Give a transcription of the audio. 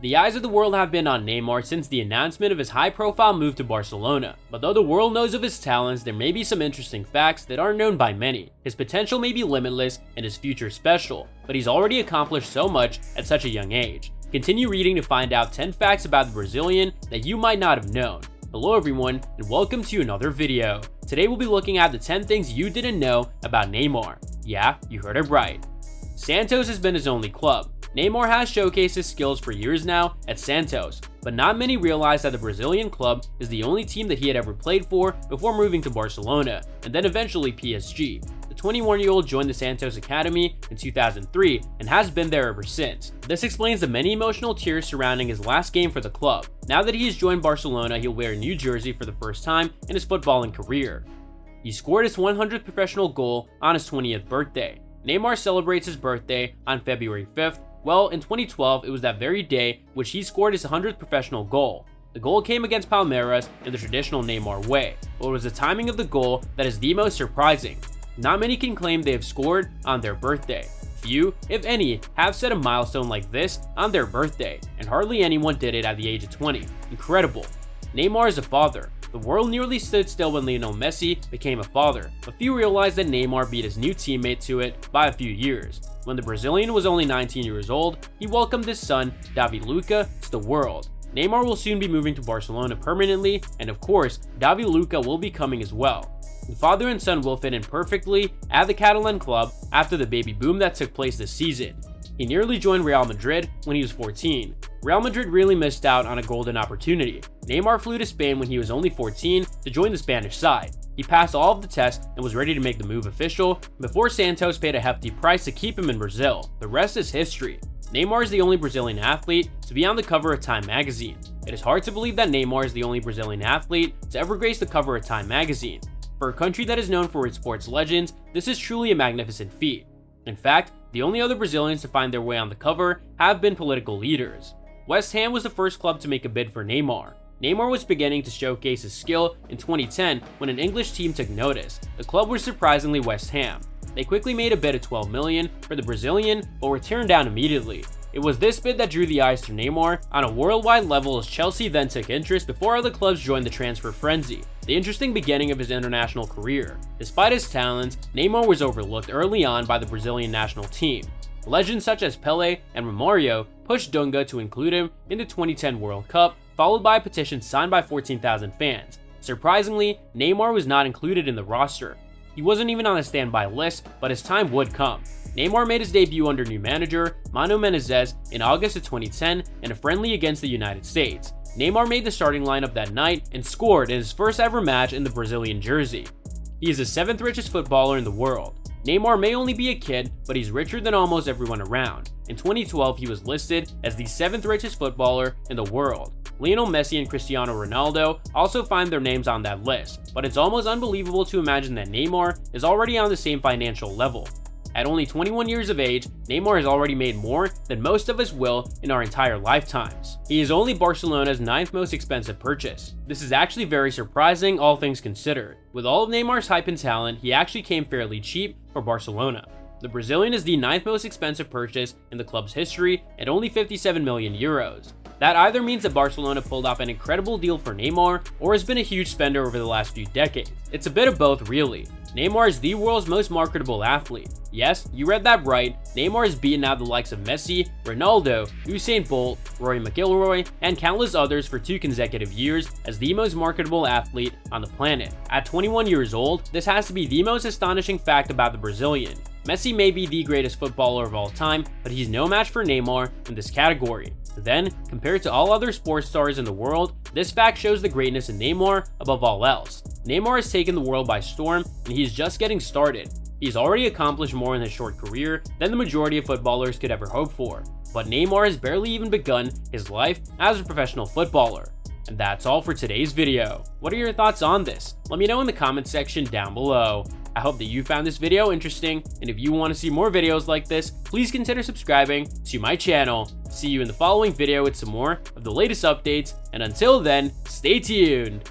The eyes of the world have been on Neymar since the announcement of his high-profile move to Barcelona, but though the world knows of his talents, there may be some interesting facts that aren't known by many. His potential may be limitless and his future special, but he's already accomplished so much at such a young age. Continue reading to find out 10 facts about the Brazilian that you might not have known. Hello everyone, and welcome to another video. Today we'll be looking at the 10 things you didn't know about Neymar. Yeah, you heard it right. Santos has been his only club. Neymar has showcased his skills for years now at Santos, but not many realize that the Brazilian club is the only team that he had ever played for before moving to Barcelona, and then eventually PSG. The 21-year-old joined the Santos Academy in 2003 and has been there ever since. This explains the many emotional tears surrounding his last game for the club. Now that he has joined Barcelona, he'll wear a new jersey for the first time in his footballing career. He scored his 100th professional goal on his 20th birthday. Neymar celebrates his birthday on February 5th. Well, in 2012, it was that very day which he scored his 100th professional goal. The goal came against Palmeiras in the traditional Neymar way, but it was the timing of the goal that is the most surprising. Not many can claim they have scored on their birthday. Few, if any, have set a milestone like this on their birthday, and hardly anyone did it at the age of 20. Incredible. Neymar is a father. The world nearly stood still when Lionel Messi became a father, but few realized that Neymar beat his new teammate to it by a few years. When the Brazilian was only 19 years old, he welcomed his son, David Luca, to the world. Neymar will soon be moving to Barcelona permanently, and of course, David Luca will be coming as well. The father and son will fit in perfectly at the Catalan club after the baby boom that took place this season. He nearly joined Real Madrid when he was 14. Real Madrid really missed out on a golden opportunity. Neymar flew to Spain when he was only 14 to join the Spanish side. He passed all of the tests and was ready to make the move official before Santos paid a hefty price to keep him in Brazil. The rest is history. Neymar is the only Brazilian athlete to be on the cover of Time magazine. It is hard to believe that Neymar is the only Brazilian athlete to ever grace the cover of Time magazine. For a country that is known for its sports legends, this is truly a magnificent feat. In fact, the only other Brazilians to find their way on the cover have been political leaders. West Ham was the first club to make a bid for Neymar. Neymar was beginning to showcase his skill in 2010 when an English team took notice. The club was surprisingly West Ham. They quickly made a bid of $12 million for the Brazilian, but were turned down immediately. It was this bid that drew the eyes to Neymar on a worldwide level, as Chelsea then took interest before other clubs joined the transfer frenzy. The interesting beginning of his international career. Despite his talents, Neymar was overlooked early on by the Brazilian national team. Legends such as Pelé and Romario pushed Dunga to include him in the 2010 World Cup, followed by a petition signed by 14,000 fans. Surprisingly, Neymar was not included in the roster. He wasn't even on the standby list, but his time would come. Neymar made his debut under new manager Mano Menezes in August of 2010 in a friendly against the United States. Neymar made the starting lineup that night and scored in his first ever match in the Brazilian jersey. He is the 7th richest footballer in the world. Neymar may only be a kid, but he's richer than almost everyone around. In 2012, he was listed as the 7th richest footballer in the world. Lionel Messi and Cristiano Ronaldo also find their names on that list, but it's almost unbelievable to imagine that Neymar is already on the same financial level. At only 21 years of age, Neymar has already made more than most of us will in our entire lifetimes. He is only Barcelona's 9th most expensive purchase. This is actually very surprising, all things considered. With all of Neymar's hype and talent, he actually came fairly cheap for Barcelona. The Brazilian is the 9th most expensive purchase in the club's history at only 57 million euros. That either means that Barcelona pulled off an incredible deal for Neymar or has been a huge spender over the last few decades. It's a bit of both, really. Neymar is the world's most marketable athlete. Yes, you read that right. Neymar has beaten out the likes of Messi, Ronaldo, Usain Bolt, Rory McIlroy, and countless others for 2 consecutive years as the most marketable athlete on the planet. At 21 years old, this has to be the most astonishing fact about the Brazilian. Messi may be the greatest footballer of all time, but he's no match for Neymar in this category. Then, compared to all other sports stars in the world, this fact shows the greatness in Neymar above all else. Neymar has taken the world by storm, and he's just getting started. He's already accomplished more in his short career than the majority of footballers could ever hope for. But Neymar has barely even begun his life as a professional footballer. And that's all for today's video. What are your thoughts on this? Let me know in the comment section down below. I hope that you found this video interesting, and if you want to see more videos like this, please consider subscribing to my channel. See you in the following video with some more of the latest updates, and until then, stay tuned!